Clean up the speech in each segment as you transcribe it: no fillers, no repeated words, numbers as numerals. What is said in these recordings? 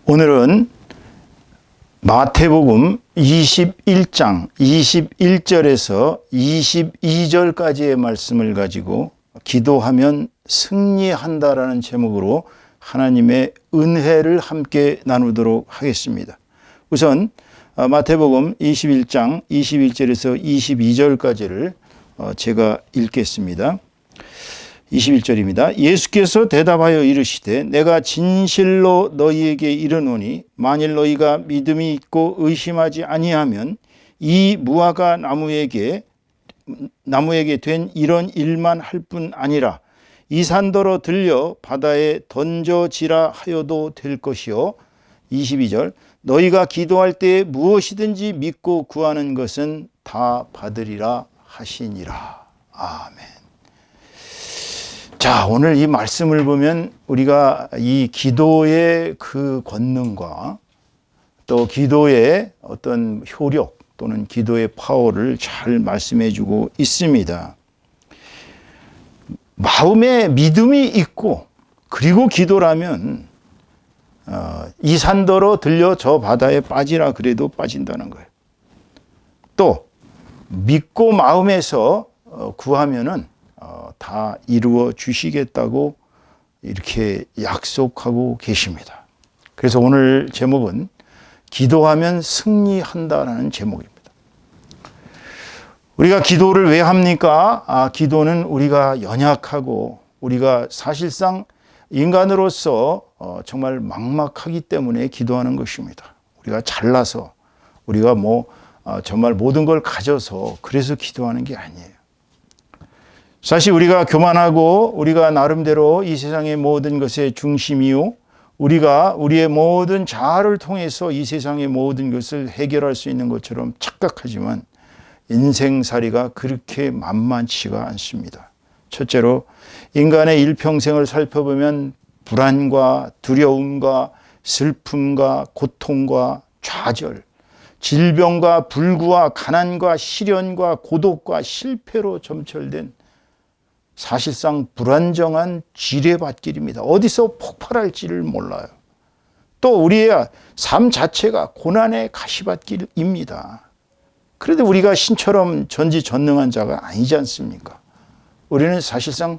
오늘은 마태복음 21장 21절에서 22절까지의 말씀을 가지고 기도하면 승리한다라는 제목으로 하나님의 은혜를 함께 나누도록 하겠습니다. 우선 마태복음 21장 21절에서 22절까지를 제가 읽겠습니다. 21절입니다. 예수께서 대답하여 이르시되 내가 진실로 너희에게 이르노니 만일 너희가 믿음이 있고 의심하지 아니하면 이 무화과 나무에게 된 이런 일만 할 뿐 아니라 이 산더러 들려 바다에 던져지라 하여도 될 것이요. 22절 너희가 기도할 때 무엇이든지 믿고 구하는 것은 다 받으리라 하시니라. 아멘. 자, 오늘 이 말씀을 보면 우리가 이 기도의 그 권능과 또 기도의 어떤 효력 또는 기도의 파워를 잘 말씀해 주고 있습니다. 마음에 믿음이 있고 그리고 기도라면 이 산더러 들려 저 바다에 빠지라 그래도 빠진다는 거예요. 또 믿고 마음에서 구하면은 다 이루어 주시겠다고 이렇게 약속하고 계십니다. 그래서 오늘 제목은 기도하면 승리한다라는 제목입니다. 우리가 기도를 왜 합니까? 기도는 우리가 연약하고 우리가 사실상 인간으로서 정말 막막하기 때문에 기도하는 것입니다. 우리가 잘나서 우리가 정말 모든 걸 가져서 그래서 기도하는 게 아니에요. 사실 우리가 교만하고 우리가 나름대로 이 세상의 모든 것의 중심이요, 우리가 우리의 모든 자아를 통해서 이 세상의 모든 것을 해결할 수 있는 것처럼 착각하지만 인생살이가 그렇게 만만치가 않습니다. 첫째로 인간의 일평생을 살펴보면 불안과 두려움과 슬픔과 고통과 좌절, 질병과 불구와 가난과 시련과 고독과 실패로 점철된 사실상 불안정한 지뢰밭길입니다. 어디서 폭발할지를 몰라요. 또 우리의 삶 자체가 고난의 가시밭길입니다. 그래도 우리가 신처럼 전지전능한 자가 아니지 않습니까? 우리는 사실상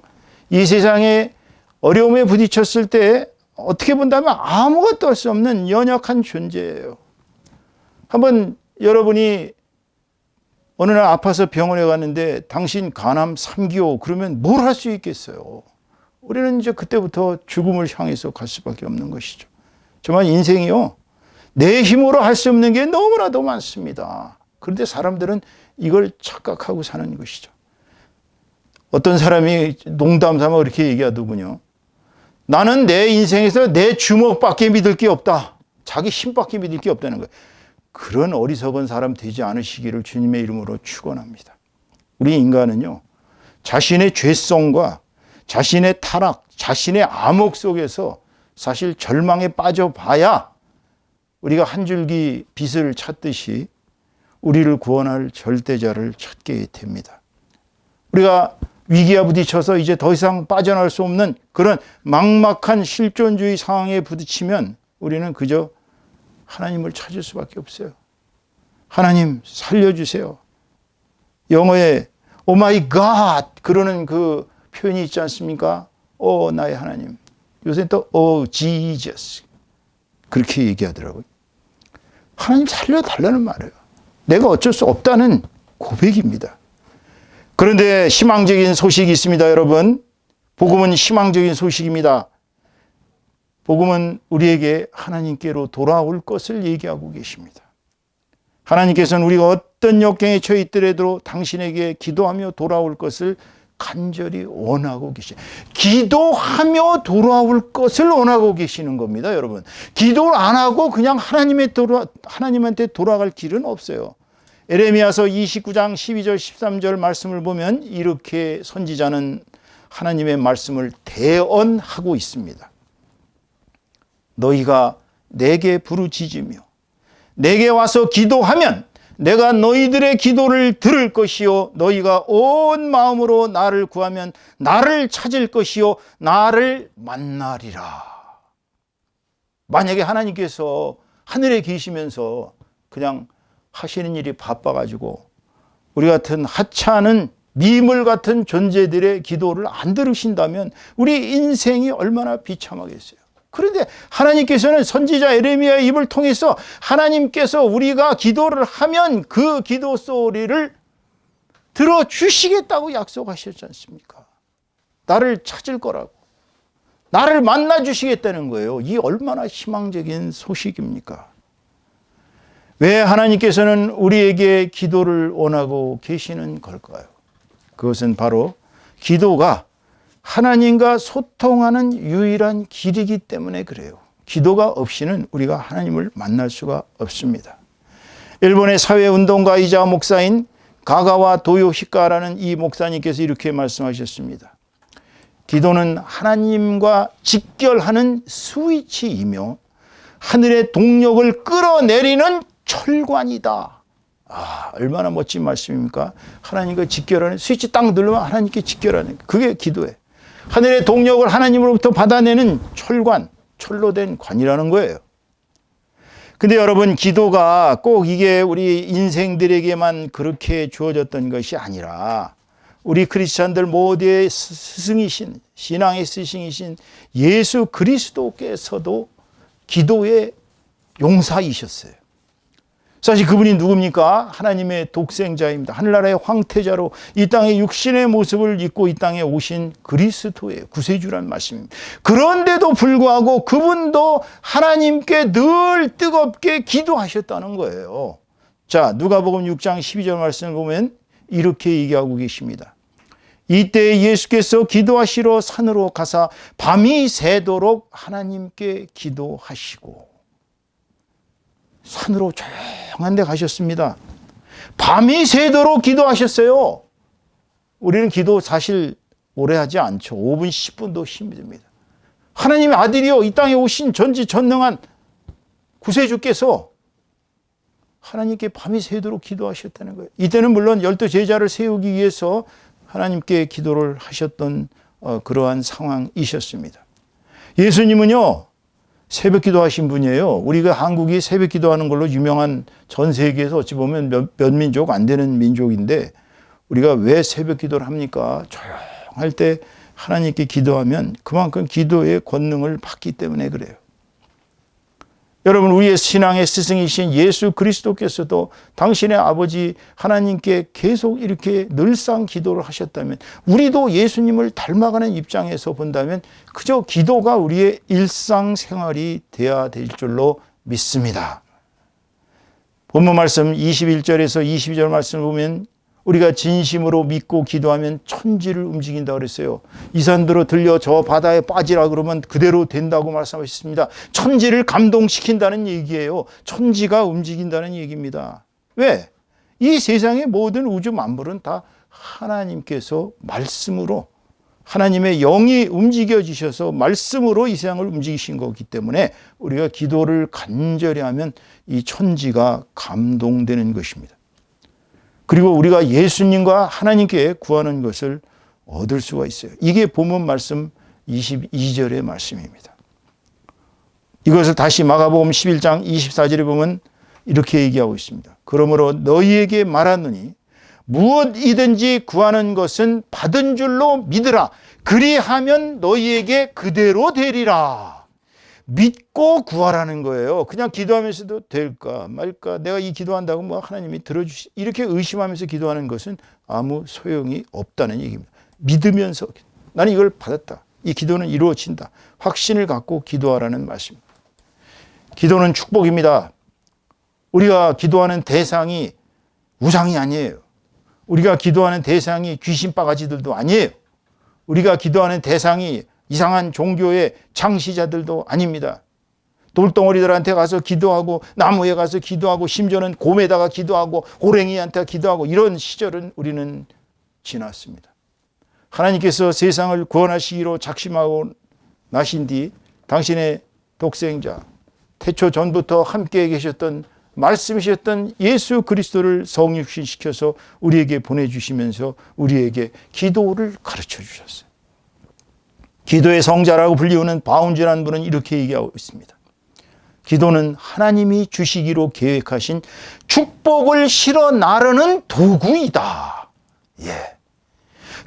이 세상에 어려움에 부딪혔을 때 어떻게 본다면 아무것도 할 수 없는 연약한 존재예요. 한번 여러분이 어느 날 아파서 병원에 갔는데 당신 간암 3기호 그러면 뭘 할 수 있겠어요? 우리는 이제 그때부터 죽음을 향해서 갈 수밖에 없는 것이죠. 정말 인생이요, 내 힘으로 할 수 없는 게 너무나도 많습니다. 그런데 사람들은 이걸 착각하고 사는 것이죠. 어떤 사람이 농담 삼아 이렇게 얘기하더군요. 나는 내 인생에서 내 주먹밖에 믿을 게 없다. 자기 힘밖에 믿을 게 없다는 거예요. 그런 어리석은 사람 되지 않으시기를 주님의 이름으로 축원합니다. 우리 인간은요, 자신의 죄성과 자신의 타락, 자신의 암흑 속에서 사실 절망에 빠져봐야 우리가 한 줄기 빛을 찾듯이 우리를 구원할 절대자를 찾게 됩니다. 우리가 위기에 부딪혀서 이제 더 이상 빠져나올 수 없는 그런 막막한 실존주의 상황에 부딪히면 우리는 그저 하나님을 찾을 수밖에 없어요. 하나님 살려주세요. 영어에 Oh my God 그러는 그 표현이 있지 않습니까? 나의 하나님. 요새 또 Oh Jesus 그렇게 얘기하더라고요. 하나님 살려달라는 말이에요. 내가 어쩔 수 없다는 고백입니다. 그런데 희망적인 소식이 있습니다, 여러분. 복음은 희망적인 소식입니다. 복음은 우리에게 하나님께로 돌아올 것을 얘기하고 계십니다. 하나님께서는 우리가 어떤 역경에 처해 있더라도 당신에게 기도하며 돌아올 것을 간절히 원하고 계시죠. 기도하며 돌아올 것을 원하고 계시는 겁니다, 여러분. 기도를 안 하고 그냥 하나님한테 돌아갈 길은 없어요. 에레미야서 29장 12절 13절 말씀을 보면 이렇게 선지자는 하나님의 말씀을 대언하고 있습니다. 너희가 내게 부르짖으며 내게 와서 기도하면 내가 너희들의 기도를 들을 것이요 너희가 온 마음으로 나를 구하면 나를 찾을 것이요 나를 만나리라. 만약에 하나님께서 하늘에 계시면서 그냥 하시는 일이 바빠가지고 우리 같은 하찮은 미물 같은 존재들의 기도를 안 들으신다면 우리 인생이 얼마나 비참하겠어요. 그런데 하나님께서는 선지자 예레미야의 입을 통해서 하나님께서 우리가 기도를 하면 그 기도 소리를 들어주시겠다고 약속하셨지 않습니까? 나를 찾을 거라고. 나를 만나 주시겠다는 거예요. 이 얼마나 희망적인 소식입니까? 왜 하나님께서는 우리에게 기도를 원하고 계시는 걸까요? 그것은 바로 기도가 하나님과 소통하는 유일한 길이기 때문에 그래요. 기도가 없이는 우리가 하나님을 만날 수가 없습니다. 일본의 사회운동가이자 목사인 가가와 도요히카라는 이 목사님께서 이렇게 말씀하셨습니다. 기도는 하나님과 직결하는 스위치이며 하늘의 동력을 끌어내리는 철관이다. 얼마나 멋진 말씀입니까? 하나님과 직결하는 스위치 딱 누르면 하나님께 직결하는 그게 기도예요. 하늘의 동력을 하나님으로부터 받아내는 철관, 철로 된 관이라는 거예요. 근데 여러분, 기도가 꼭 이게 우리 인생들에게만 그렇게 주어졌던 것이 아니라 우리 크리스찬들 모두의 스승이신, 신앙의 스승이신 예수 그리스도께서도 기도의 용사이셨어요. 사실 그분이 누굽니까? 하나님의 독생자입니다. 하늘나라의 황태자로 이 땅에 육신의 모습을 입고 이 땅에 오신 그리스도예요. 구세주란 말씀입니다. 그런데도 불구하고 그분도 하나님께 늘 뜨겁게 기도하셨다는 거예요. 자, 누가복음 6장 12절 말씀을 보면 이렇게 얘기하고 계십니다. 이때 예수께서 기도하시러 산으로 가사 밤이 새도록 하나님께 기도하시고 산으로 조용한 데 가셨습니다. 밤이 새도록 기도하셨어요. 우리는 기도 사실 오래 하지 않죠. 5분, 10분도 힘듭니다. 하나님의 아들이요, 이 땅에 오신 전지전능한 구세주께서 하나님께 밤이 새도록 기도하셨다는 거예요. 이때는 물론 12 제자를 세우기 위해서 하나님께 기도를 하셨던 그러한 상황이셨습니다. 예수님은요, 새벽 기도하신 분이에요. 우리가 한국이 새벽 기도하는 걸로 유명한, 전 세계에서 어찌 보면 몇 민족 안 되는 민족인데 우리가 왜 새벽 기도를 합니까? 조용할 때 하나님께 기도하면 그만큼 기도의 권능을 받기 때문에 그래요. 여러분, 우리의 신앙의 스승이신 예수 그리스도께서도 당신의 아버지 하나님께 계속 이렇게 늘상 기도를 하셨다면 우리도 예수님을 닮아가는 입장에서 본다면 그저 기도가 우리의 일상생활이 되어야 될 줄로 믿습니다. 본문 말씀 21절에서 22절 말씀을 보면 우리가 진심으로 믿고 기도하면 천지를 움직인다 그랬어요. 이 산들어 들려 저 바다에 빠지라 그러면 그대로 된다고 말씀하셨습니다. 천지를 감동시킨다는 얘기예요. 천지가 움직인다는 얘기입니다. 왜? 이 세상의 모든 우주 만물은 다 하나님께서 말씀으로, 하나님의 영이 움직여지셔서 말씀으로 이 세상을 움직이신 거기 때문에 우리가 기도를 간절히 하면 이 천지가 감동되는 것입니다. 그리고 우리가 예수님과 하나님께 구하는 것을 얻을 수가 있어요. 이게 본문 말씀 22절의 말씀입니다. 이것을 다시 마가복음 11장 24절에 보면 이렇게 얘기하고 있습니다. 그러므로 너희에게 말하노니 무엇이든지 구하는 것은 받은 줄로 믿으라. 그리하면 너희에게 그대로 되리라. 믿고 구하라는 거예요. 그냥 기도하면서도 될까 말까, 내가 이 기도한다고 뭐 하나님이 들어주시, 이렇게 의심하면서 기도하는 것은 아무 소용이 없다는 얘기입니다. 믿으면서 나는 이걸 받았다, 이 기도는 이루어진다, 확신을 갖고 기도하라는 말씀입니다. 기도는 축복입니다. 우리가 기도하는 대상이 우상이 아니에요. 우리가 기도하는 대상이 귀신 바가지들도 아니에요. 우리가 기도하는 대상이 이상한 종교의 창시자들도 아닙니다. 돌덩어리들한테 가서 기도하고 나무에 가서 기도하고 심지어는 곰에다가 기도하고 호랭이한테 기도하고 이런 시절은 우리는 지났습니다. 하나님께서 세상을 구원하시기로 작심하고 나신 뒤 당신의 독생자, 태초 전부터 함께 계셨던 말씀이셨던 예수 그리스도를 성육신시켜서 우리에게 보내주시면서 우리에게 기도를 가르쳐 주셨어요. 기도의 성자라고 불리우는 바운즈라는 분은 이렇게 얘기하고 있습니다. 기도는 하나님이 주시기로 계획하신 축복을 실어 나르는 도구이다. 예.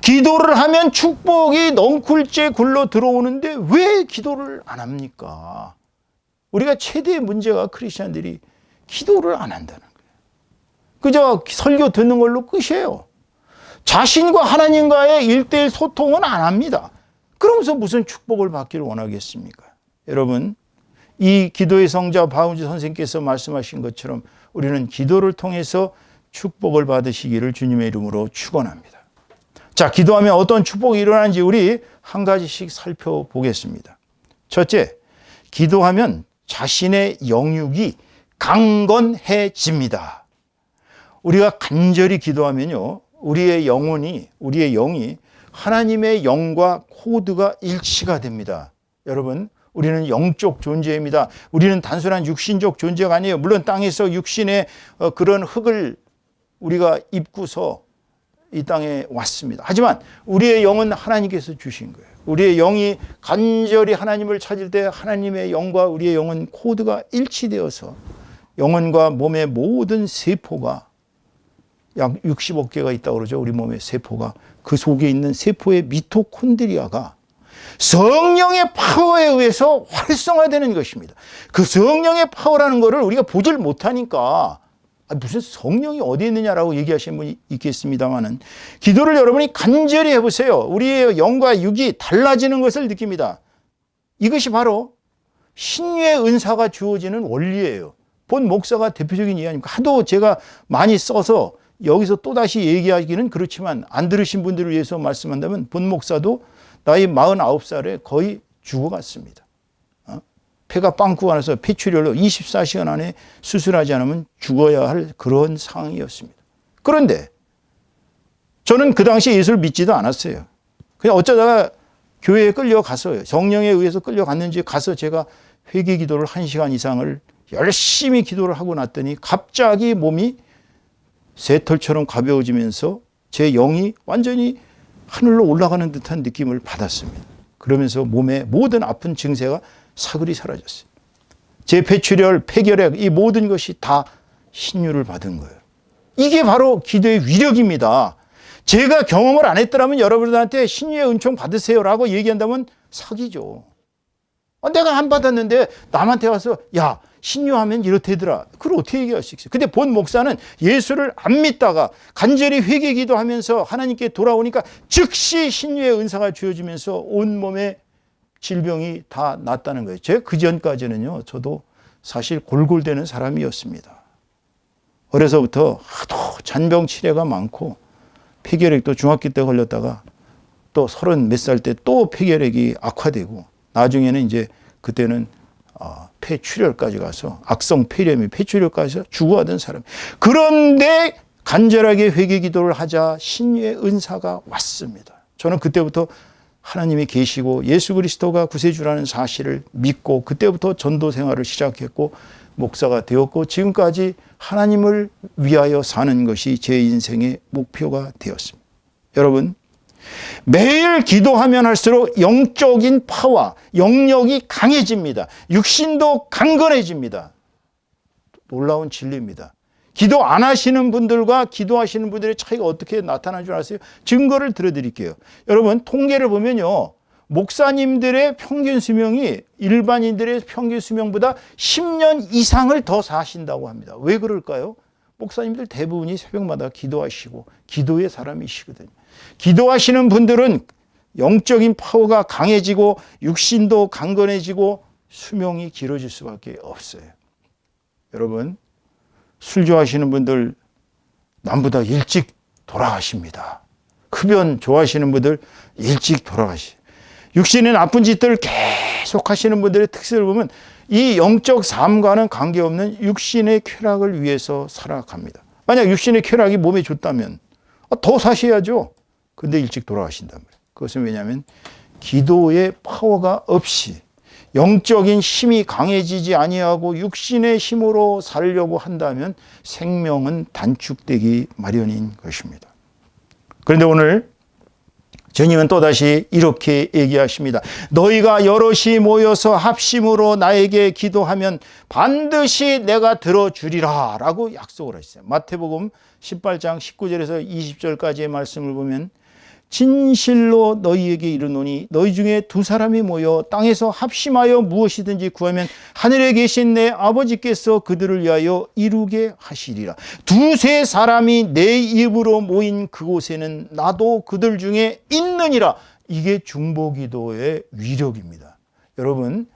기도를 하면 축복이 넝쿨째 굴러 들어오는데 왜 기도를 안 합니까? 우리가 최대의 문제가 크리스천들이 기도를 안 한다는 거예요. 그저 설교 듣는 걸로 끝이에요. 자신과 하나님과의 1:1 소통은 안 합니다. 그러면서 무슨 축복을 받기를 원하겠습니까? 여러분, 이 기도의 성자 바운지 선생님께서 말씀하신 것처럼 우리는 기도를 통해서 축복을 받으시기를 주님의 이름으로 축원합니다. 자, 기도하면 어떤 축복이 일어나는지 우리 한 가지씩 살펴보겠습니다. 첫째, 기도하면 자신의 영육이 강건해집니다. 우리가 간절히 기도하면요, 우리의 영이 하나님의 영과 코드가 일치가 됩니다. 여러분, 우리는 영적 존재입니다. 우리는 단순한 육신적 존재가 아니에요. 물론 땅에서 육신의 그런 흙을 우리가 입고서 이 땅에 왔습니다. 하지만 우리의 영은 하나님께서 주신 거예요. 우리의 영이 간절히 하나님을 찾을 때 하나님의 영과 우리의 영은 코드가 일치되어서 영혼과 몸의 모든 세포가 약 60억 개가 있다고 그러죠. 우리 몸의 세포가. 그 속에 있는 세포의 미토콘드리아가 성령의 파워에 의해서 활성화되는 것입니다. 그 성령의 파워라는 것을 우리가 보질 못하니까 무슨 성령이 어디 있느냐라고 얘기하시는 분이 있겠습니다만은, 기도를 여러분이 간절히 해보세요. 우리의 영과 육이 달라지는 것을 느낍니다. 이것이 바로 신유의 은사가 주어지는 원리예요. 본 목사가 대표적인 이해 아닙니까? 하도 제가 많이 써서 여기서 또다시 얘기하기는 그렇지만 안 들으신 분들을 위해서 말씀한다면, 본 목사도 나이 49살에 거의 죽어갔습니다. 폐가 빵꾸가 나서 폐출혈로 24시간 안에 수술하지 않으면 죽어야 할 그런 상황이었습니다. 그런데 저는 그 당시에 예수를 믿지도 않았어요. 그냥 어쩌다가 교회에 끌려가서요. 성령에 의해서 끌려갔는지 가서 제가 회개 기도를 1시간 이상을 열심히 기도를 하고 났더니 갑자기 몸이 새털처럼 가벼워지면서 제 영이 완전히 하늘로 올라가는 듯한 느낌을 받았습니다. 그러면서 몸의 모든 아픈 증세가 사그리 사라졌어요. 제 폐출혈, 폐결핵, 이 모든 것이 다 신유를 받은 거예요. 이게 바로 기도의 위력입니다. 제가 경험을 안 했더라면 여러분들한테 신유의 은총 받으세요라고 얘기한다면 사기죠. 내가 안 받았는데 남한테 와서 야, 신유하면 이렇대더라. 그걸 어떻게 얘기할 수 있어요? 근데 본 목사는 예수를 안 믿다가 간절히 회개 기도하면서 하나님께 돌아오니까 즉시 신유의 은사가 주어지면서 온몸에 질병이 다 낫다는 거예요. 제가 그 전까지는요, 저도 사실 골골대는 사람이었습니다. 어려서부터 하도 잔병 치레가 많고 폐결핵도 중학교 때 걸렸다가 또 30 몇 살 때 또 폐결핵이 악화되고 나중에는 이제 그때는 폐출혈까지 가서 악성 폐렴이 폐출혈까지 죽어가던 사람. 그런데 간절하게 회개 기도를 하자 신유의 은사가 왔습니다. 저는 그때부터 하나님이 계시고 예수 그리스도가 구세주라는 사실을 믿고 그때부터 전도 생활을 시작했고 목사가 되었고 지금까지 하나님을 위하여 사는 것이 제 인생의 목표가 되었습니다. 여러분, 매일 기도하면 할수록 영적인 파워, 영력이 강해집니다. 육신도 강건해집니다. 놀라운 진리입니다. 기도 안 하시는 분들과 기도하시는 분들의 차이가 어떻게 나타나는 줄 아세요? 증거를 들어드릴게요. 여러분, 통계를 보면요, 목사님들의 평균 수명이 일반인들의 평균 수명보다 10년 이상을 더 사신다고 합니다. 왜 그럴까요? 목사님들 대부분이 새벽마다 기도하시고 기도의 사람이시거든요. 기도하시는 분들은 영적인 파워가 강해지고 육신도 강건해지고 수명이 길어질 수밖에 없어요. 여러분, 술 좋아하시는 분들 남보다 일찍 돌아가십니다. 흡연 좋아하시는 분들 일찍 돌아가시죠. 육신의 나쁜 짓들을 계속 하시는 분들의 특성을 보면 이 영적 삶과는 관계없는 육신의 쾌락을 위해서 살아갑니다. 만약 육신의 쾌락이 몸에 좋다면 더 사셔야죠. 근데 일찍 돌아가신단 말이에요. 그것은 왜냐하면 기도의 파워가 없이 영적인 힘이 강해지지 아니하고 육신의 힘으로 살려고 한다면 생명은 단축되기 마련인 것입니다. 그런데 오늘 주님은 또다시 이렇게 얘기하십니다. 너희가 여럿이 모여서 합심으로 나에게 기도하면 반드시 내가 들어주리라 라고 약속을 하셨어요. 마태복음 18장 19절에서 20절까지의 말씀을 보면 진실로 너희에게 이르노니 너희 중에 두 사람이 모여 땅에서 합심하여 무엇이든지 구하면 하늘에 계신 내 아버지께서 그들을 위하여 이루게 하시리라. 두세 사람이 내 입으로 모인 그곳에는 나도 그들 중에 있느니라. 이게 중보기도의 위력입니다. 여러분,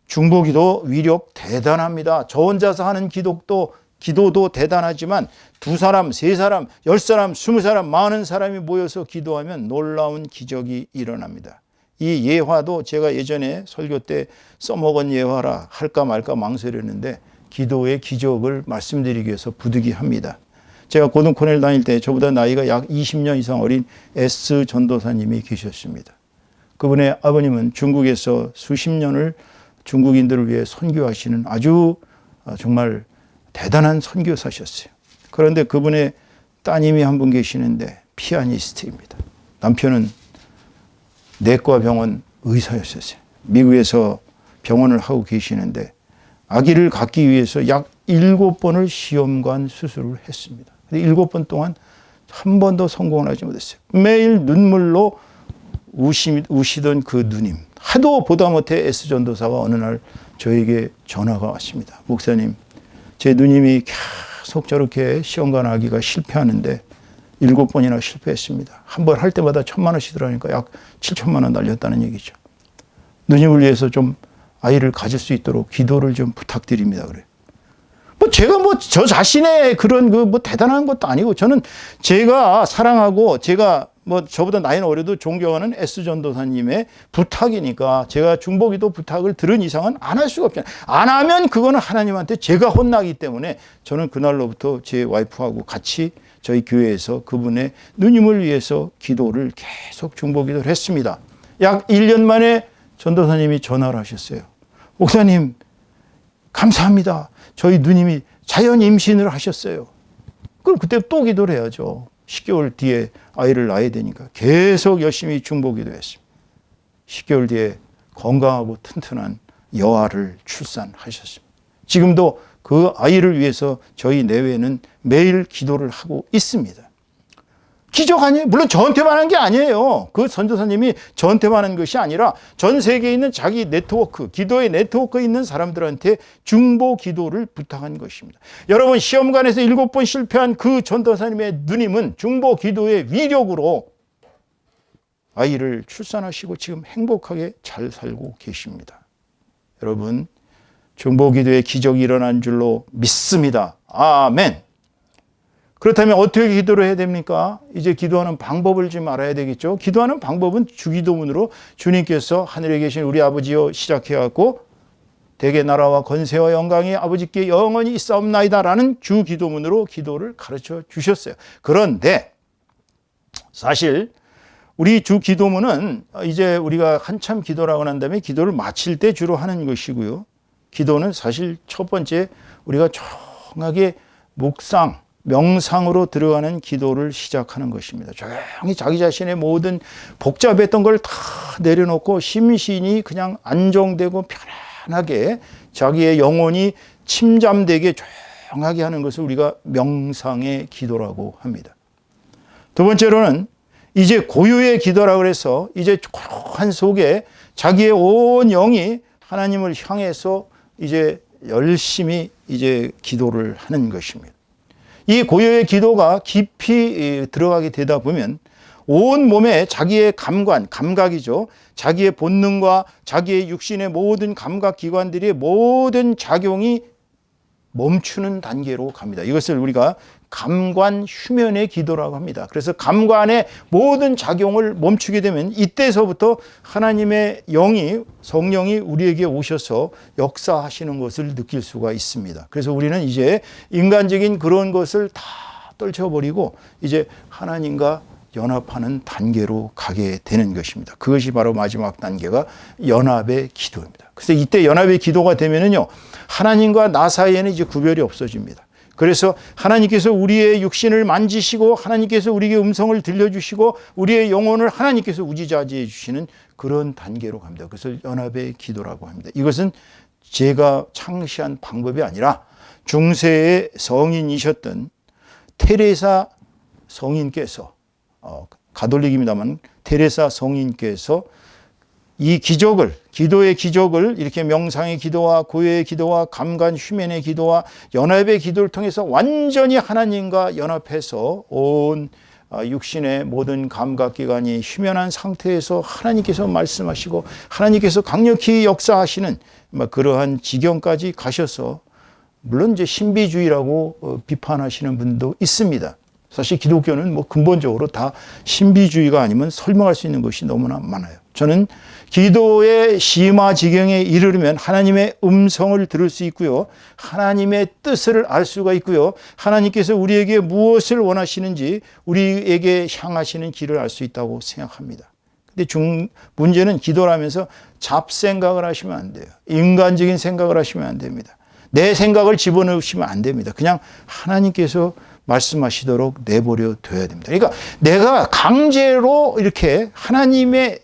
중보기도 위력 대단합니다. 저 혼자서 하는 기도도 대단하지만 두 사람, 세 사람, 10사람, 20사람, 많은 사람이 모여서 기도하면 놀라운 기적이 일어납니다. 이 예화도 제가 예전에 설교 때 써먹은 예화라 할까 말까 망설였는데 기도의 기적을 말씀드리기 위해서 부득이합니다. 제가 고등코넬 다닐 때 저보다 나이가 약 20년 이상 어린 S 전도사님이 계셨습니다. 그분의 아버님은 중국에서 수십 년을 중국인들을 위해 선교하시는 아주 정말 대단한 선교사셨어요. 그런데 그분의 따님이 한 분 계시는데 피아니스트입니다. 남편은 내과 병원 의사였었어요. 미국에서 병원을 하고 계시는데 아기를 갖기 위해서 약 7번을 시험관 수술을 했습니다. 7번 동안 한 번도 성공을 하지 못했어요. 매일 눈물로 우시던 그 누님, 하도 보다 못해 S전도사가 어느 날 저에게 전화가 왔습니다. 목사님, 제 누님이 계속 저렇게 시험관 하기가 실패하는데 7번이나 실패했습니다. 한 번 할 때마다 1,000만 원씩 들어가니까 약 7천만 원 날렸다는 얘기죠. 누님을 위해서 좀 아이를 가질 수 있도록 기도를 좀 부탁드립니다. 그래요. 제가 저 자신의 그런 대단한 것도 아니고 저는 제가 사랑하고 제가 저보다 나이는 어려도 존경하는 S 전도사님의 부탁이니까 제가 중보기도 부탁을 들은 이상은 안 할 수가 없잖아요. 안 하면 그거는 하나님한테 제가 혼나기 때문에 저는 그날로부터 제 와이프하고 같이 저희 교회에서 그분의 누님을 위해서 기도를 계속 중보기도를 했습니다. 약 1년 만에 전도사님이 전화를 하셨어요. 목사님, 감사합니다. 저희 누님이 자연 임신을 하셨어요. 그럼 그때 또 기도를 해야죠. 10개월 뒤에 아이를 낳아야 되니까 계속 열심히 중보기도 했습니다. 10개월 뒤에 건강하고 튼튼한 여아를 출산하셨습니다. 지금도 그 아이를 위해서 저희 내외는 매일 기도를 하고 있습니다. 기적 아니에요? 물론 저한테만 한 게 아니에요. 그 선교사님이 저한테만 한 것이 아니라 전 세계에 있는 자기 네트워크, 기도의 네트워크에 있는 사람들한테 중보 기도를 부탁한 것입니다. 여러분, 시험관에서 7번 실패한 그 전도사님의 누님은 중보 기도의 위력으로 아이를 출산하시고 지금 행복하게 잘 살고 계십니다. 여러분, 중보 기도의 기적이 일어난 줄로 믿습니다. 아멘. 그렇다면 어떻게 기도를 해야 됩니까? 이제 기도하는 방법을 좀 알아야 되겠죠. 기도하는 방법은 주기도문으로 주님께서 하늘에 계신 우리 아버지여 시작해갖고 대개 나라와 건세와 영광이 아버지께 영원히 있사옵나이다 라는 주기도문으로 기도를 가르쳐 주셨어요. 그런데 사실 우리 주기도문은 이제 우리가 한참 기도를 하고 난 다음에 기도를 마칠 때 주로 하는 것이고요. 기도는 사실 첫 번째 우리가 조용하게 명상으로 들어가는 기도를 시작하는 것입니다. 조용히 자기 자신의 모든 복잡했던 걸 다 내려놓고 심신이 그냥 안정되고 편안하게 자기의 영혼이 침잠되게 조용하게 하는 것을 우리가 명상의 기도라고 합니다. 두 번째로는 이제 고요의 기도라고 해서 이제 조용한 속에 자기의 온 영이 하나님을 향해서 이제 열심히 이제 기도를 하는 것입니다. 이 고요의 기도가 깊이 들어가게 되다 보면 온 몸에 자기의 감각이죠. 자기의 본능과 자기의 육신의 모든 감각기관들의 모든 작용이 멈추는 단계로 갑니다. 이것을 우리가 감관 휴면의 기도라고 합니다. 그래서 감관의 모든 작용을 멈추게 되면 이때서부터 하나님의 성령이 우리에게 오셔서 역사하시는 것을 느낄 수가 있습니다. 그래서 우리는 이제 인간적인 그런 것을 다 떨쳐버리고 이제 하나님과 연합하는 단계로 가게 되는 것입니다. 그것이 바로 마지막 단계가 연합의 기도입니다. 그래서 이때 연합의 기도가 되면은요, 하나님과 나 사이에는 이제 구별이 없어집니다. 그래서 하나님께서 우리의 육신을 만지시고 하나님께서 우리에게 음성을 들려주시고 우리의 영혼을 하나님께서 우지자지해 주시는 그런 단계로 갑니다. 그것을 연합의 기도라고 합니다. 이것은 제가 창시한 방법이 아니라 중세의 성인이셨던 테레사 성인께서, 가톨릭입니다만 테레사 성인께서 이 기적을, 기도의 기적을 이렇게 명상의 기도와 고요의 기도와 감관 휴면의 기도와 연합의 기도를 통해서 완전히 하나님과 연합해서 온 육신의 모든 감각기관이 휴면한 상태에서 하나님께서 말씀하시고 하나님께서 강력히 역사하시는 그러한 지경까지 가셔서, 물론 이제 신비주의라고 비판하시는 분도 있습니다. 사실 기독교는 근본적으로 다 신비주의가 아니면 설명할 수 있는 것이 너무나 많아요. 저는 기도의 심화 지경에 이르르면 하나님의 음성을 들을 수 있고요. 하나님의 뜻을 알 수가 있고요. 하나님께서 우리에게 무엇을 원하시는지 우리에게 향하시는 길을 알 수 있다고 생각합니다. 근데 문제는 기도를 하면서 잡생각을 하시면 안 돼요. 인간적인 생각을 하시면 안 됩니다. 내 생각을 집어넣으시면 안 됩니다. 그냥 하나님께서 말씀하시도록 내버려 둬야 됩니다. 그러니까 내가 강제로 이렇게 하나님의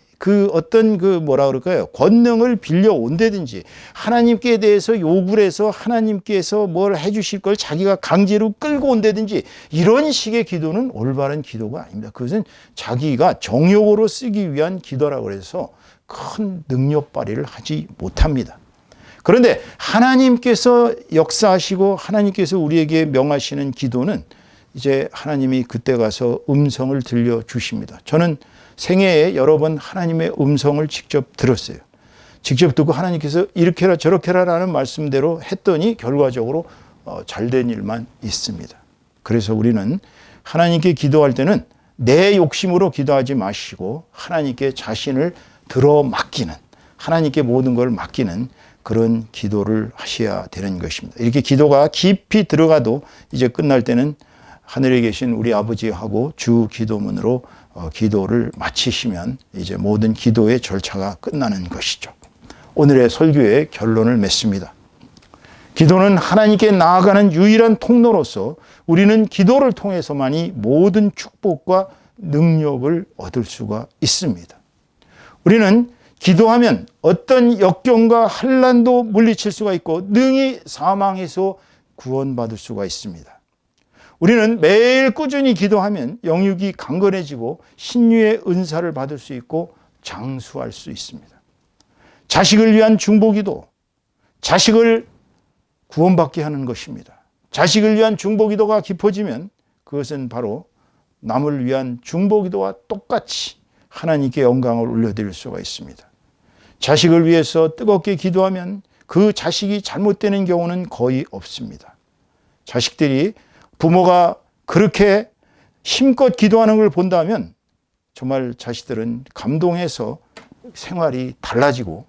권능을 빌려 온다든지 하나님께 대해서 요구를 해서 하나님께서 뭘 해주실 걸 자기가 강제로 끌고 온다든지 이런 식의 기도는 올바른 기도가 아닙니다. 그것은 자기가 정욕으로 쓰기 위한 기도라고 해서 큰 능력 발휘를 하지 못합니다. 그런데 하나님께서 역사하시고 하나님께서 우리에게 명하시는 기도는 이제 하나님이 그때 가서 음성을 들려주십니다. 저는 생애에 여러 번 하나님의 음성을 직접 들었어요. 직접 듣고 하나님께서 이렇게 해라 저렇게 해라라는 말씀대로 했더니 결과적으로 잘된 일만 있습니다. 그래서 우리는 하나님께 기도할 때는 내 욕심으로 기도하지 마시고 하나님께 자신을 들어 맡기는, 하나님께 모든 걸 맡기는 그런 기도를 하셔야 되는 것입니다. 이렇게 기도가 깊이 들어가도 이제 끝날 때는 하늘에 계신 우리 아버지하고 주 기도문으로 기도를 마치시면 이제 모든 기도의 절차가 끝나는 것이죠. 오늘의 설교의 결론을 맺습니다. 기도는 하나님께 나아가는 유일한 통로로서 우리는 기도를 통해서만이 모든 축복과 능력을 얻을 수가 있습니다. 우리는 기도하면 어떤 역경과 환난도 물리칠 수가 있고 능히 사망에서 구원받을 수가 있습니다. 우리는 매일 꾸준히 기도하면 영육이 강건해지고 신유의 은사를 받을 수 있고 장수할 수 있습니다. 자식을 위한 중보기도, 자식을 구원받게 하는 것입니다. 자식을 위한 중보기도가 깊어지면 그것은 바로 남을 위한 중보기도와 똑같이 하나님께 영광을 올려드릴 수가 있습니다. 자식을 위해서 뜨겁게 기도하면 그 자식이 잘못되는 경우는 거의 없습니다. 자식들이 부모가 그렇게 힘껏 기도하는 걸 본다면 정말 자식들은 감동해서 생활이 달라지고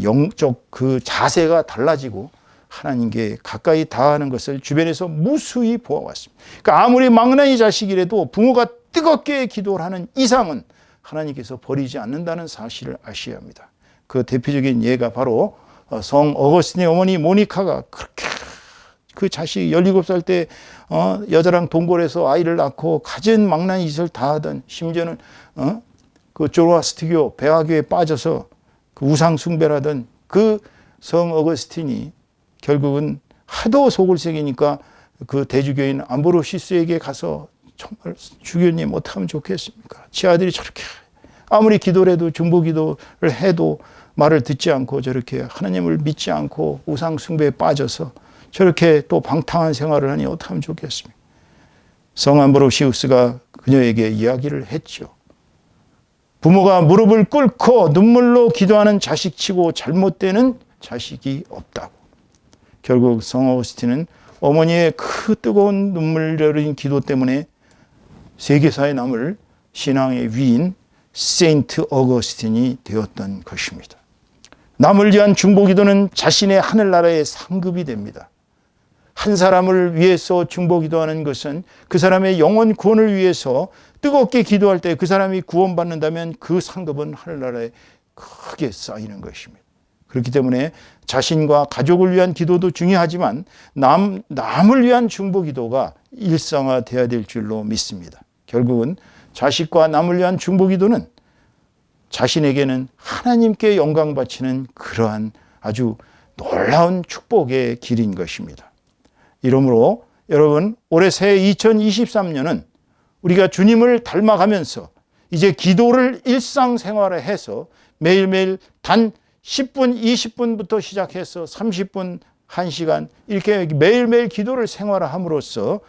영적 그 자세가 달라지고 하나님께 가까이 다가가는 것을 주변에서 무수히 보아왔습니다. 그러니까 아무리 막내의 자식이라도 부모가 뜨겁게 기도를 하는 이상은 하나님께서 버리지 않는다는 사실을 아셔야 합니다. 그 대표적인 예가 바로 성 어거스틴의 어머니 모니카가 그렇게 그 자식이 17살 때 여자랑 동거해서 아이를 낳고 갖은 망나니 짓을 다 하던, 심지어는 그 조로아스트교 배화교에 빠져서 그 우상 숭배를 하던 그 성 어거스틴이 결국은 하도 속을 새기니까 그 대주교인 암브로시스에게 가서 정말 주교님 어떻게 하면 좋겠습니까? 제 아들이 저렇게 아무리 기도를 해도 중보기도를 해도 말을 듣지 않고 저렇게 하나님을 믿지 않고 우상 숭배에 빠져서 저렇게 또 방탕한 생활을 하니 어떻게 하면 좋겠습니까? 성 암브로시우스가 그녀에게 이야기를 했죠. 부모가 무릎을 꿇고 눈물로 기도하는 자식치고 잘못되는 자식이 없다고. 결국 성 어거스틴은 어머니의 그 뜨거운 눈물 흘린 기도 때문에 세계사에 남을 신앙의 위인 세인트 어거스틴이 되었던 것입니다. 남을 위한 중보기도는 자신의 하늘나라의 상급이 됩니다. 한 사람을 위해서 중보기도하는 것은 그 사람의 영혼 구원을 위해서 뜨겁게 기도할 때 그 사람이 구원받는다면 그 상급은 하늘나라에 크게 쌓이는 것입니다. 그렇기 때문에 자신과 가족을 위한 기도도 중요하지만 남을 위한 중보 기도가 일상화되어야 될 줄로 믿습니다. 결국은 자식과 남을 위한 중보 기도는 자신에게는 하나님께 영광 바치는 그러한 아주 놀라운 축복의 길인 것입니다. 이러므로 여러분, 올해 새해 2023년은 우리가 주님을 닮아가면서 이제 기도를 일상생활에 해서 매일매일 단 10분, 20분부터 시작해서 30분, 1시간 이렇게 매일매일 기도를 생활함으로써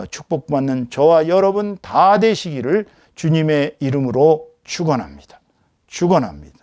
축복받는 저와 여러분 다 되시기를 주님의 이름으로 축원합니다. 축원합니다.